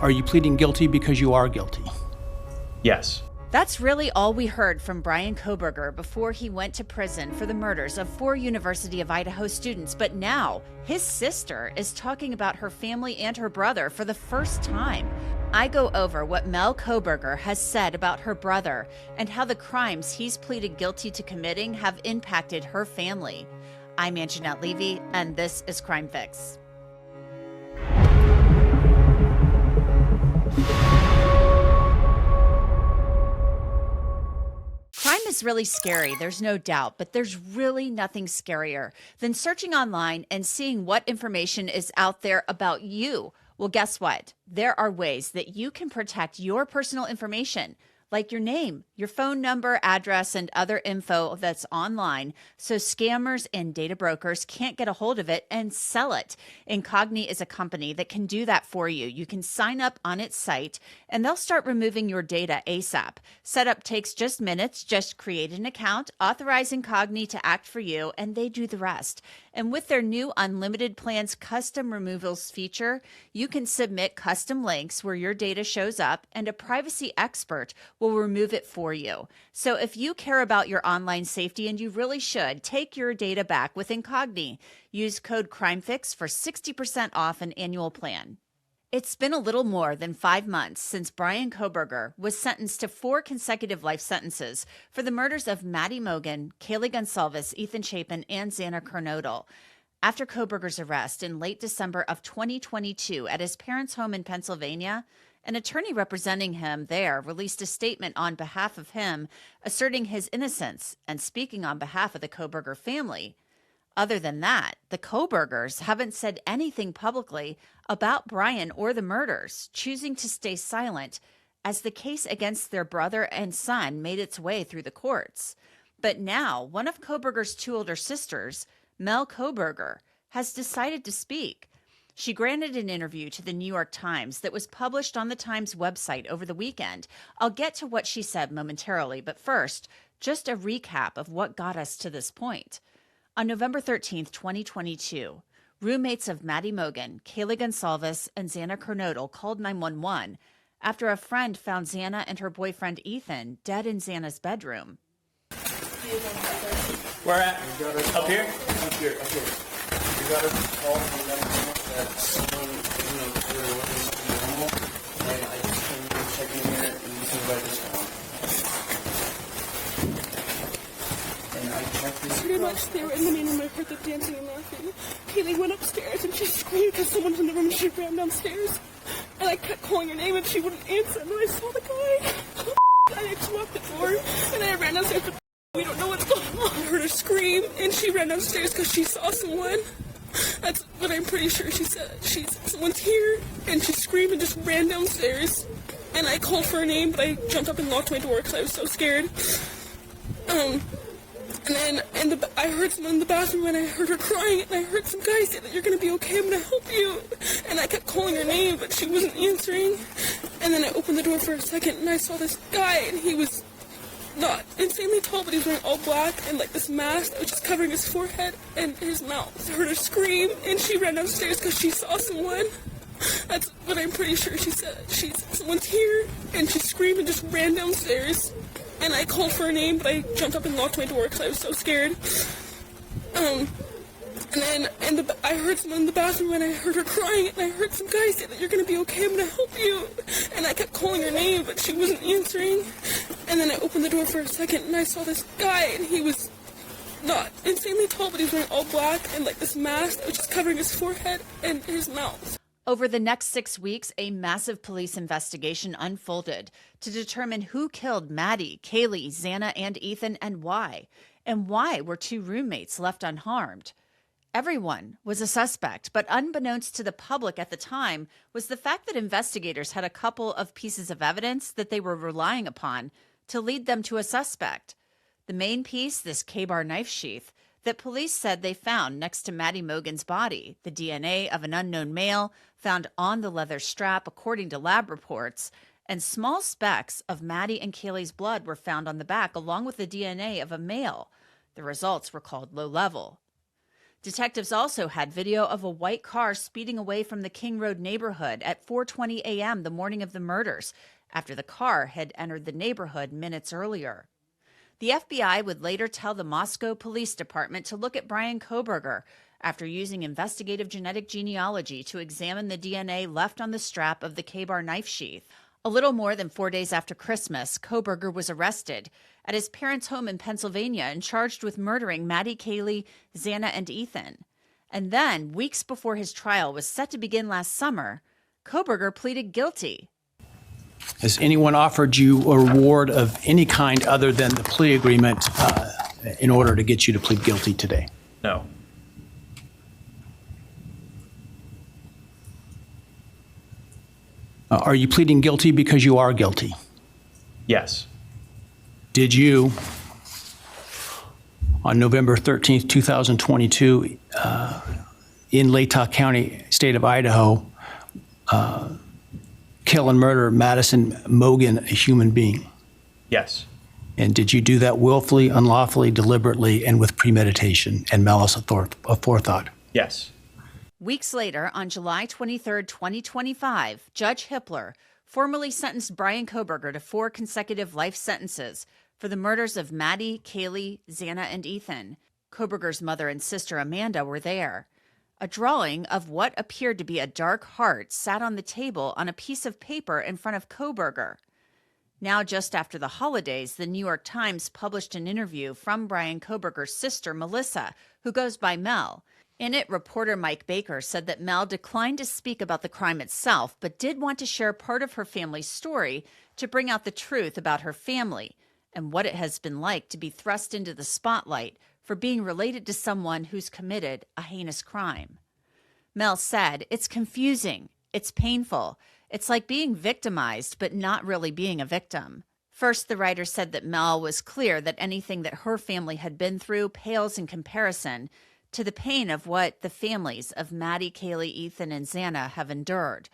Are you pleading guilty because you are guilty? Yes. That's really all we heard from Bryan Kohberger before he went to prison for the murders of 4 University of Idaho students. But now his sister is talking about her family and her brother for the first time. I go over what Mel Kohberger has said about her brother and how the crimes he's pleaded guilty to committing have impacted her family. I'm Angenette Levy, and this is Crime Fix. Crime is really scary, there's no doubt, but there's really nothing scarier than searching online and seeing what information is out there about you. Well, guess what? There are ways that you can protect your personal information, like your name, your phone number, address, and other info that's online, so scammers and data brokers can't get a hold of it and sell it. Incogni is a company that can do that for you. You can sign up on its site, and they'll start removing your data ASAP. Setup takes just minutes. Just create an account, authorize Incogni to act for you, and they do the rest. And with their new Unlimited Plans custom removals feature, you can submit custom links where your data shows up, and a privacy expert will remove it for you. So if you care about your online safety, and you really should, take your data back with Incogni. Use code CRIMEFIX for 60% off an annual plan. It's been a little more than 5 months since Bryan Kohberger was sentenced to 4 consecutive life sentences for the murders of Maddie Mogen, Kaylee Gonsalves, Ethan Chapin, and Xana Kernodle. After Kohberger's arrest in late December of 2022 at his parents' home in Pennsylvania, an attorney representing him there released a statement on behalf of him, asserting his innocence and speaking on behalf of the Kohberger family. Other than that, the Kohbergers haven't said anything publicly about Bryan or the murders, choosing to stay silent as the case against their brother and son made its way through the courts. But now, one of Kohberger's 2 older sisters, Mel Kohberger, has decided to speak. She granted an interview to the New York Times that was published on the Times website over the weekend. I'll get to what she said momentarily, but first, just a recap of what got us to this point. On November 13th, 2022, roommates of Maddie Mogen, Kaylee Gonsalves, and Xana Kernodle called 911 after a friend found Xana and her boyfriend Ethan dead in Xana's bedroom. Where at? Up here? Up here. We got a call from them that someone, they're looking to be normal, and I just came in checking in here, and you can write this down. And I checked this. Pretty much, they were in the main room. I heard them dancing and laughing. Kaylee went upstairs and she screamed because someone was in the room and she ran downstairs. And I kept calling her name and she wouldn't answer. And then I saw the guy. I just locked the door and then I ran downstairs. But we don't know what's going on. I heard her scream and she ran downstairs because she saw someone. That's what I'm pretty sure she said. Someone's here and she screamed and just ran downstairs. And I called for her name, but I jumped up and locked my door because I was so scared. And then I heard someone in the bathroom and I heard her crying and I heard some guy say that you're going to be okay, I'm going to help you. And I kept calling her name, but she wasn't answering. And then I opened the door for a second and I saw this guy and he was not insanely tall, but he was wearing all black and like this mask that was just covering his forehead and his mouth. I heard her scream and she ran downstairs because she saw someone. That's what I'm pretty sure she said. Someone's here and she screamed and just ran downstairs. And I called for her name, but I jumped up and locked my door because I was so scared. And then I heard someone in the bathroom and I heard her crying and I heard some guy say that you're going to be okay, I'm going to help you. And I kept calling her name, but she wasn't answering. And then I opened the door for a second and I saw this guy and he was not insanely tall, but he was wearing all black and like this mask that was just covering his forehead and his mouth. Over the next 6 weeks, a massive police investigation unfolded to determine who killed Maddie, Kaylee, Xana, and Ethan, and why. And why were 2 roommates left unharmed? Everyone was a suspect, but unbeknownst to the public at the time was the fact that investigators had a couple of pieces of evidence that they were relying upon to lead them to a suspect. The main piece, this K-bar knife sheath, that police said they found next to Maddie Mogen's body, the DNA of an unknown male found on the leather strap according to lab reports, and small specks of Maddie and Kaylee's blood were found on the back along with the DNA of a male. The results were called low level. Detectives also had video of a white car speeding away from the King Road neighborhood at 4:20 a.m. the morning of the murders, after the car had entered the neighborhood minutes earlier. The FBI would later tell the Moscow Police Department to look at Bryan Kohberger after using investigative genetic genealogy to examine the DNA left on the strap of the K-bar knife sheath. A little more than 4 days after Christmas, Kohberger was arrested at his parents' home in Pennsylvania and charged with murdering Maddie, Kaylee, Xana, and Ethan. And then, weeks before his trial was set to begin last summer, Kohberger pleaded guilty. Has anyone offered you a reward of any kind other than the plea agreement in order to get you to plead guilty today? No. Are you pleading guilty because you are guilty? Yes. Did you, on November 13th, 2022, in Latah County, state of Idaho, kill and murder Madison Mogan, a human being? Yes. And did you do that willfully, unlawfully, deliberately, and with premeditation and malice aforethought? Yes. Weeks later, on July 23, 2025, Judge Hippler formally sentenced Bryan Kohberger to 4 consecutive life sentences for the murders of Maddie, Kaylee, Xana, and Ethan. Kohberger's mother and sister Amanda were there. A drawing of what appeared to be a dark heart sat on the table on a piece of paper in front of Kohberger. Now, just after the holidays, the New York Times published an interview from Bryan Kohberger's sister, Melissa, who goes by Mel. In it, reporter Mike Baker said that Mel declined to speak about the crime itself, but did want to share part of her family's story to bring out the truth about her family and what it has been like to be thrust into the spotlight for being related to someone who's committed a heinous crime. Mel said, "It's confusing. It's painful. It's like being victimized, but not really being a victim." First, the writer said that Mel was clear that anything that her family had been through pales in comparison to the pain of what the families of Maddie, Kaylee, Ethan, and Xana have endured.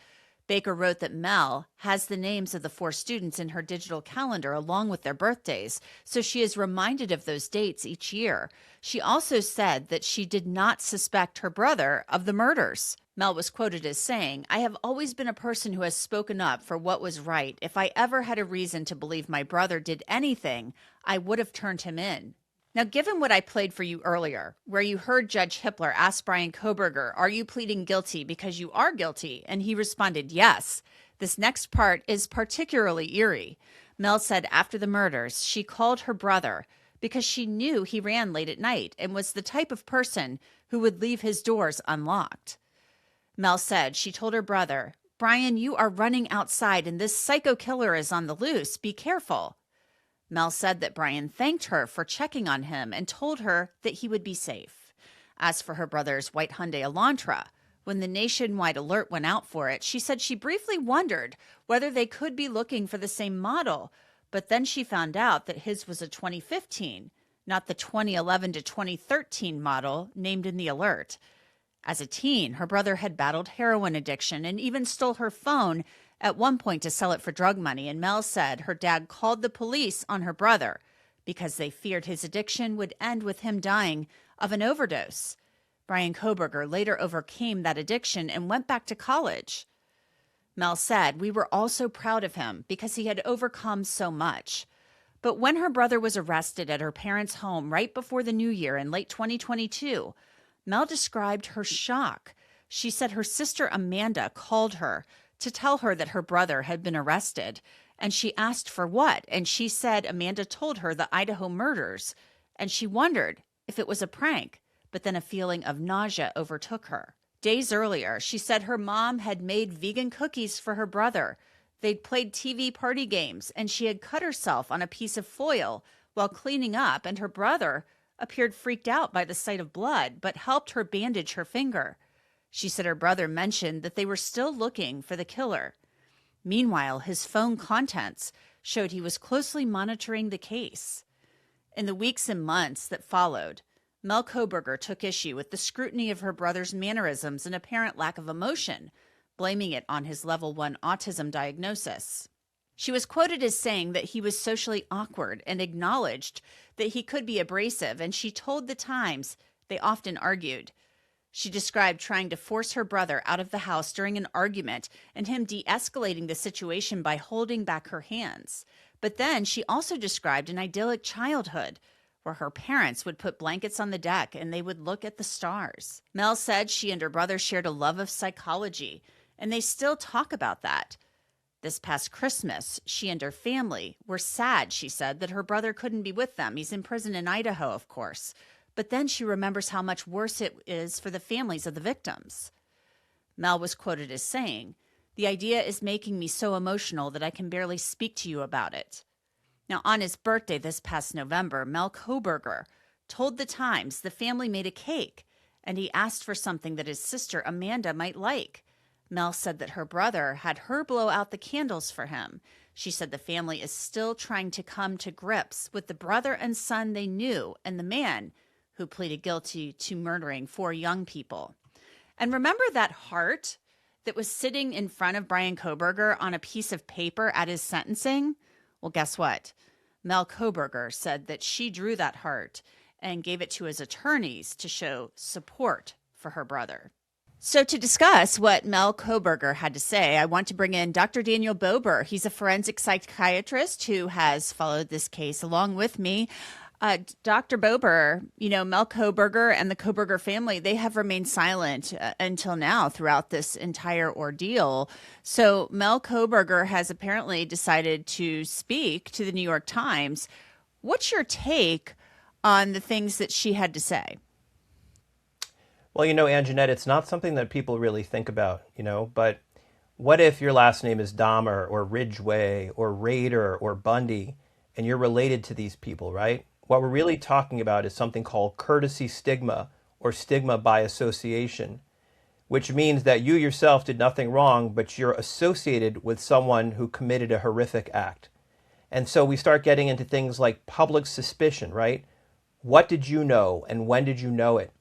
Baker wrote that Mel has the names of the 4 students in her digital calendar along with their birthdays, so she is reminded of those dates each year. She also said that she did not suspect her brother of the murders. Mel was quoted as saying, "I have always been a person who has spoken up for what was right. If I ever had a reason to believe my brother did anything, I would have turned him in." Now, given what I played for you earlier, where you heard Judge Hippler ask Bryan Kohberger, "Are you pleading guilty because you are guilty?" and he responded, "Yes," this next part is particularly eerie. Mel said after the murders, she called her brother because she knew he ran late at night and was the type of person who would leave his doors unlocked. Mel said she told her brother, "Bryan, you are running outside and this psycho killer is on the loose. Be careful." Mel said that Bryan thanked her for checking on him and told her that he would be safe. As for her brother's white Hyundai Elantra, when the nationwide alert went out for it, she said she briefly wondered whether they could be looking for the same model, but then she found out that his was a 2015, not the 2011 to 2013 model named in the alert. As a teen, her brother had battled heroin addiction and even stole her phone at one point to sell it for drug money, and Mel said her dad called the police on her brother because they feared his addiction would end with him dying of an overdose. Bryan Kohberger later overcame that addiction and went back to college. Mel said, "We were all so proud of him because he had overcome so much." But when her brother was arrested at her parents' home right before the new year in late 2022, Mel described her shock. She said her sister Amanda called her to tell her that her brother had been arrested, and she asked for what, and she said Amanda told her the Idaho murders, and she wondered if it was a prank, but then a feeling of nausea overtook her. Days earlier, she said her mom had made vegan cookies for her brother. They'd played TV party games, and she had cut herself on a piece of foil while cleaning up, and her brother appeared freaked out by the sight of blood, but helped her bandage her finger. She said her brother mentioned that they were still looking for the killer. Meanwhile, his phone contents showed he was closely monitoring the case. In the weeks and months that followed, Mel Kohberger took issue with the scrutiny of her brother's mannerisms and apparent lack of emotion, blaming it on his level 1 autism diagnosis. She was quoted as saying that he was socially awkward and acknowledged that he could be abrasive, and she told The Times they often argued. She described trying to force her brother out of the house during an argument and him de-escalating the situation by holding back her hands. But then she also described an idyllic childhood where her parents would put blankets on the deck and they would look at the stars. Mel said she and her brother shared a love of psychology, and they still talk about that. This past Christmas, she and her family were sad, she said, that her brother couldn't be with them. He's in prison in Idaho, of course. But then she remembers how much worse it is for the families of the victims. Mel was quoted as saying, "The idea is making me so emotional that I can barely speak to you about it." Now, on his birthday this past November, Mel Kohberger told the Times the family made a cake, and he asked for something that his sister Amanda might like. Mel said that her brother had her blow out the candles for him. She said the family is still trying to come to grips with the brother and son they knew and the man who pleaded guilty to murdering 4 young people. And remember that heart that was sitting in front of Bryan Kohberger on a piece of paper at his sentencing? Well, guess what? Mel Kohberger said that she drew that heart and gave it to his attorneys to show support for her brother. So to discuss what Mel Kohberger had to say, I want to bring in Dr. Daniel Bober. He's a forensic psychiatrist who has followed this case along with me. Dr. Bober, Mel Kohberger and the Kohberger family, they have remained silent until now throughout this entire ordeal. So Mel Kohberger has apparently decided to speak to the New York Times. What's your take on the things that she had to say? Well, Angenette, it's not something that people really think about, but what if your last name is Dahmer or Ridgway or Rader or Bundy and you're related to these people, right? What we're really talking about is something called courtesy stigma or stigma by association, which means that you yourself did nothing wrong, but you're associated with someone who committed a horrific act. And so we start getting into things like public suspicion, right? What did you know and when did you know it?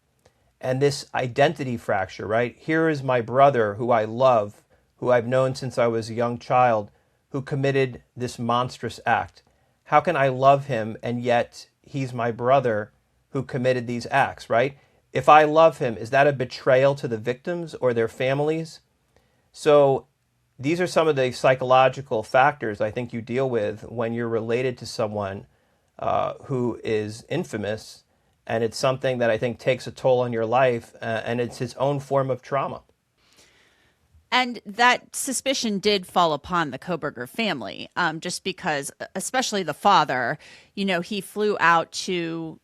And this identity fracture, right? Here is my brother who I love, who I've known since I was a young child, who committed this monstrous act. How can I love him and yet he's my brother who committed these acts, right? If I love him, is that a betrayal to the victims or their families? So these are some of the psychological factors I think you deal with when you're related to someone who is infamous. And it's something that I think takes a toll on your life, and it's its own form of trauma. And that suspicion did fall upon the Kohberger family, just because, especially the father, he flew out to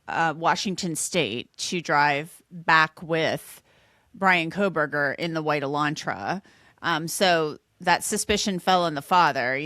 Washington State to drive back with Bryan Kohberger in the white Elantra. So that suspicion fell on the father.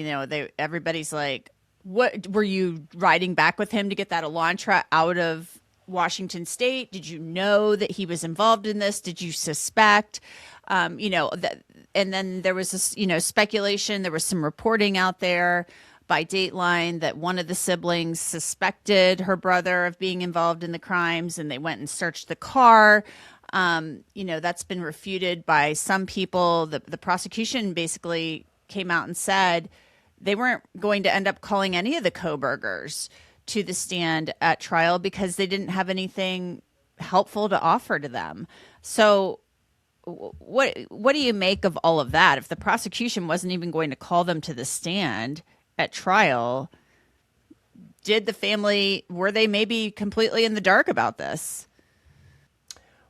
Everybody's like, what, were you riding back with him to get that Elantra out of Washington State? Did you know that he was involved in this? Did you suspect? That, and then there was this, speculation. There was some reporting out there by Dateline that one of the siblings suspected her brother of being involved in the crimes, and they went and searched the car. That's been refuted by some people. The prosecution basically came out and said they weren't going to end up calling any of the Kohbergers to the stand at trial because they didn't have anything helpful to offer to them. So what do you make of all of that? If the prosecution wasn't even going to call them to the stand at trial, did the family, were they maybe completely in the dark about this?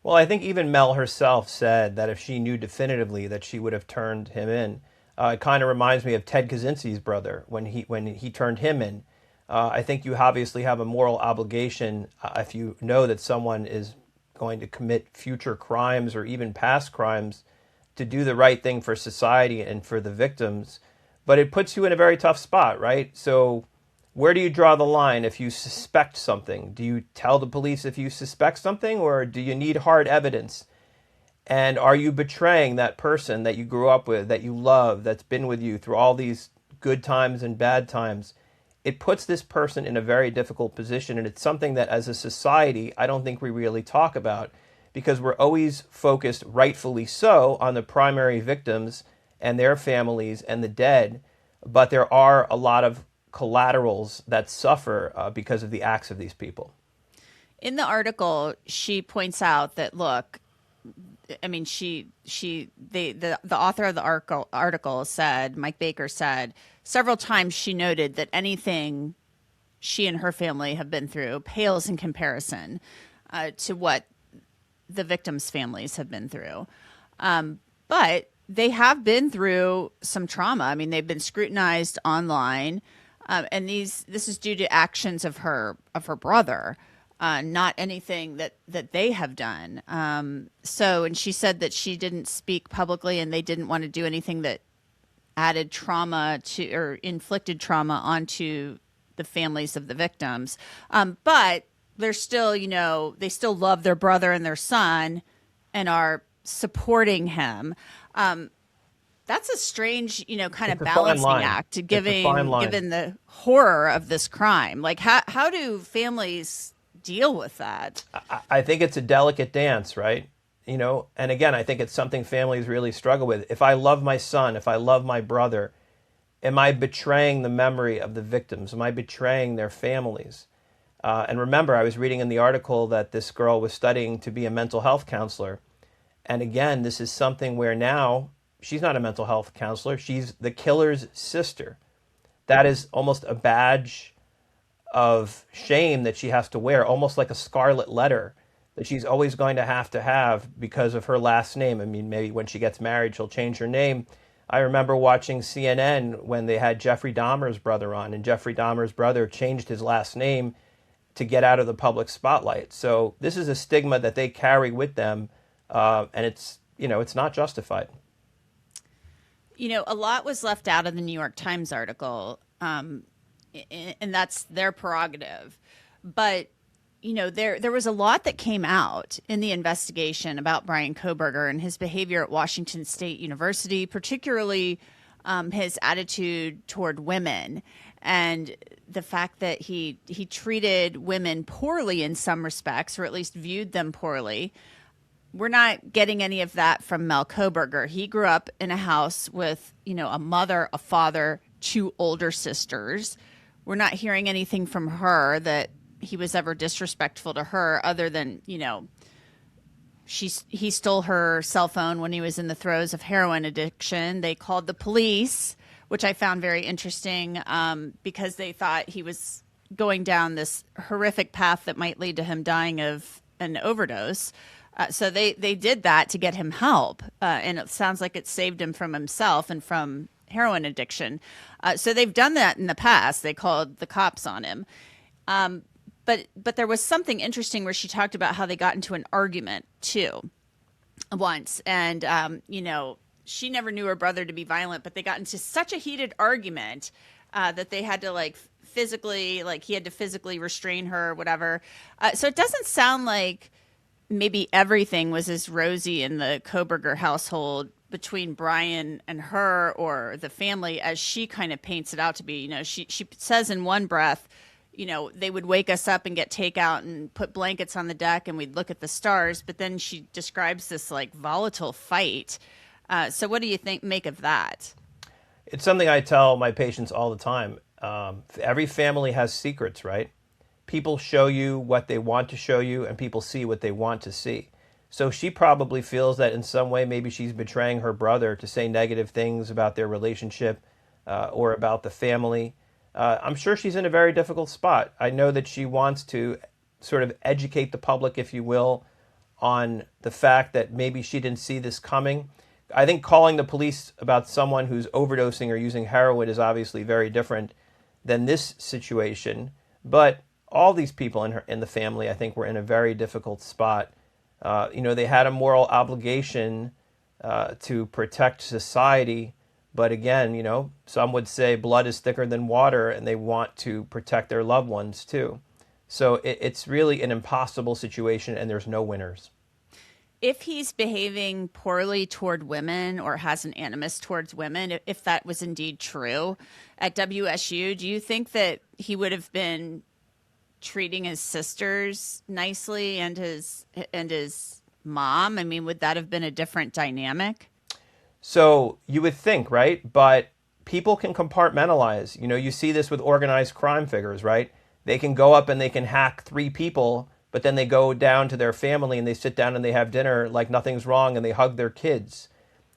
Well, I think even Mel herself said that if she knew definitively that she would have turned him in. It kind of reminds me of Ted Kaczynski's brother when he turned him in. I think you obviously have a moral obligation if you know that someone is going to commit future crimes or even past crimes to do the right thing for society and for the victims. But it puts you in a very tough spot, right? So where do you draw the line if you suspect something? Do you tell the police if you suspect something, or do you need hard evidence? And are you betraying that person that you grew up with, that you love, that's been with you through all these good times and bad times? It puts this person in a very difficult position, and it's something that as a society, I don't think we really talk about, because we're always focused, rightfully so, on the primary victims and their families and the dead, but there are a lot of collaterals that suffer because of the acts of these people. In the article, she points out that, look, I mean, the author of the article said, Mike Baker said, several times she noted that anything she and her family have been through pales in comparison to what the victims' families have been through. But they have been through some trauma. I mean, they've been scrutinized online, and this is due to actions of her brother, not anything that they have done. And she said that she didn't speak publicly, and they didn't want to do anything that added trauma to or inflicted trauma onto the families of the victims. But they're still, they still love their brother and their son, and are supporting him. That's a strange, kind of balancing act, given the horror of this crime. Like, how do families deal with that? I think it's a delicate dance, right? And again, I think it's something families really struggle with. If I love my son, if I love my brother, am I betraying the memory of the victims? Am I betraying their families? And remember, I was reading in the article that this girl was studying to be a mental health counselor. And again, this is something where now she's not a mental health counselor. She's the killer's sister. That is almost a badge of shame that she has to wear, almost like a scarlet letter that she's always going to have because of her last name. I mean, maybe when she gets married, she'll change her name. I remember watching CNN when they had Jeffrey Dahmer's brother on, and Jeffrey Dahmer's brother changed his last name to get out of the public spotlight. So this is a stigma that they carry with them, and it's not justified. A lot was left out of the New York Times article, and that's their prerogative. But, there was a lot that came out in the investigation about Bryan Kohberger and his behavior at Washington State University, particularly his attitude toward women and the fact that he treated women poorly in some respects, or at least viewed them poorly. We're not getting any of that from Mel Kohberger. He grew up in a house with, a mother, a father, 2 older sisters. We're not hearing anything from her that he was ever disrespectful to her, other than, he stole her cell phone when he was in the throes of heroin addiction. They called the police, which I found very interesting, because they thought he was going down this horrific path that might lead to him dying of an overdose. So they did that to get him help, and it sounds like it saved him from himself and from heroin addiction. So they've done that in the past. They called the cops on him. But there was something interesting where she talked about how they got into an argument too once, and she never knew her brother to be violent, but they got into such a heated argument that they had to he had to physically restrain her or whatever. So it doesn't sound like maybe everything was as rosy in the Kohberger household between Bryan and her or the family as she kind of paints it out to be. She says in one breath, they would wake us up and get takeout and put blankets on the deck and we'd look at the stars. But then she describes this volatile fight. So what do you make of that? It's something I tell my patients all the time. Every family has secrets, right? People show you what they want to show you, and people see what they want to see. So she probably feels that in some way maybe she's betraying her brother to say negative things about their relationship or about the family. I'm sure she's in a very difficult spot. I know that she wants to sort of educate the public, if you will, on the fact that maybe she didn't see this coming. I think calling the police about someone who's overdosing or using heroin is obviously very different than this situation. But all these people in the family, I think, were in a very difficult spot. They had a moral obligation to protect society. But again, some would say blood is thicker than water, and they want to protect their loved ones too. So it's really an impossible situation, and there's no winners. If he's behaving poorly toward women or has an animus towards women, if that was indeed true at WSU, do you think that he would have been treating his sisters nicely and his mom? I mean, would that have been a different dynamic? So you would think, right? But people can compartmentalize. You see this with organized crime figures, right? They can go up and they can hack 3 people but then they go down to their family and they sit down and they have dinner like nothing's wrong and they hug their kids.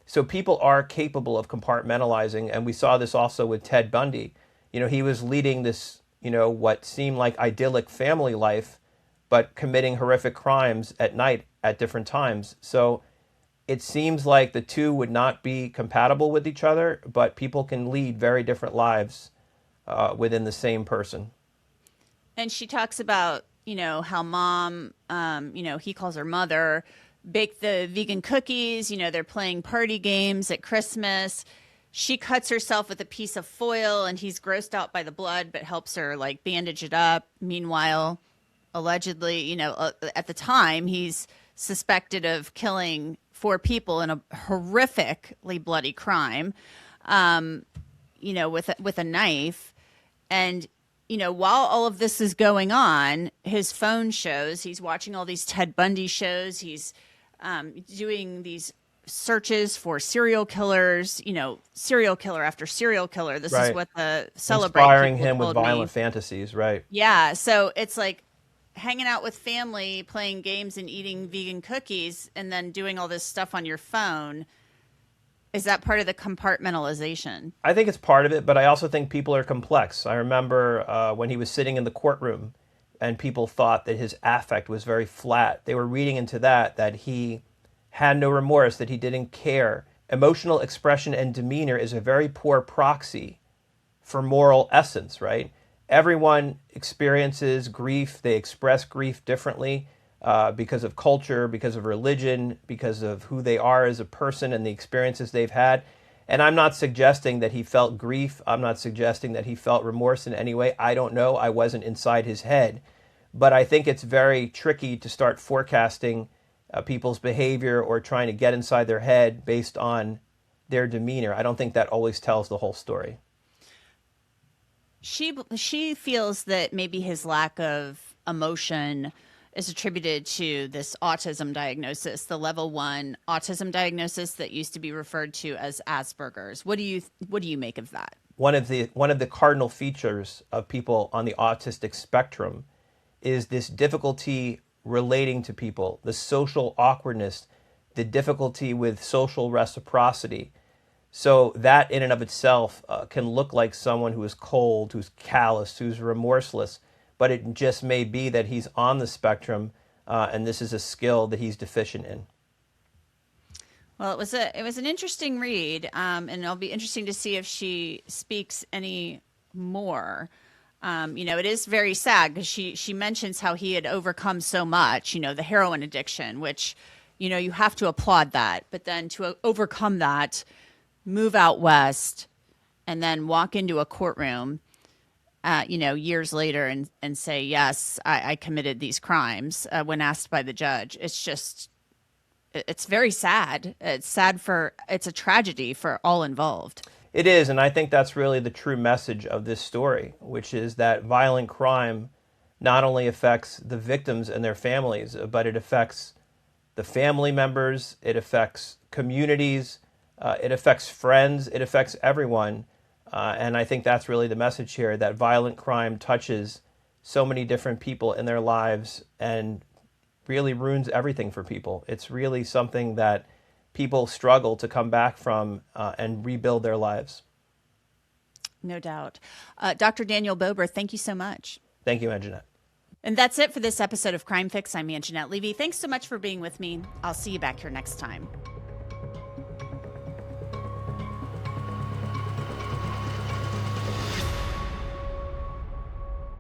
So people are capable of compartmentalizing, and we saw this also with Ted Bundy. He was leading this, what seemed like idyllic family life, but committing horrific crimes at night at different times. So it seems like the two would not be compatible with each other, but people can lead very different lives within the same person. And she talks about, how mom, he calls her mother, baked the vegan cookies. They're playing party games at Christmas. She cuts herself with a piece of foil and he's grossed out by the blood, but helps her like bandage it up. Meanwhile, allegedly, at the time, he's suspected of killing 4 people in a horrifically bloody crime, with a knife. And, while all of this is going on, his phone shows, he's watching all these Ted Bundy shows. He's doing these searches for serial killers, serial killer after serial killer. This Right. is what the Celebrate Inspiring people him with told me. violent fantasies, right? Yeah. So it's like hanging out with family, playing games and eating vegan cookies, and then doing all this stuff on your phone. Is that part of the compartmentalization? I think it's part of it, but I also think people are complex. I remember when he was sitting in the courtroom and people thought that his affect was very flat. They were reading into that he had no remorse, that he didn't care. Emotional expression and demeanor is a very poor proxy for moral essence, right? Everyone experiences grief. They express grief differently because of culture, because of religion, because of who they are as a person and the experiences they've had. And I'm not suggesting that he felt grief. I'm not suggesting that he felt remorse in any way. I don't know. I wasn't inside his head. But I think it's very tricky to start forecasting people's behavior or trying to get inside their head based on their demeanor. I don't think that always tells the whole story. She feels that maybe his lack of emotion is attributed to this autism diagnosis, the level 1 autism diagnosis that used to be referred to as Asperger's. What do you make of that? One of the cardinal features of people on the autistic spectrum is this difficulty relating to people, the social awkwardness, the difficulty with social reciprocity. So that in and of itself can look like someone who is cold, who's callous, who's remorseless, but it just may be that he's on the spectrum and this is a skill that he's deficient in. Well, it was an interesting read, and it'll be interesting to see if she speaks any more. It is very sad because she mentions how he had overcome so much, the heroin addiction, which, you have to applaud that. But then to overcome that, move out west, and then walk into a courtroom, years later and say, yes, I committed these crimes when asked by the judge. It's very sad. It's a tragedy for all involved. It is, and I think that's really the true message of this story, which is that violent crime not only affects the victims and their families, but it affects the family members, it affects communities, it affects friends, it affects everyone. And I think that's really the message here, that violent crime touches so many different people in their lives and really ruins everything for people. It's really something that people struggle to come back from and rebuild their lives. No doubt. Dr. Daniel Bober, thank you so much. Thank you, Angenette. And that's it for this episode of Crime Fix. I'm Angenette Levy. Thanks so much for being with me. I'll see you back here next time.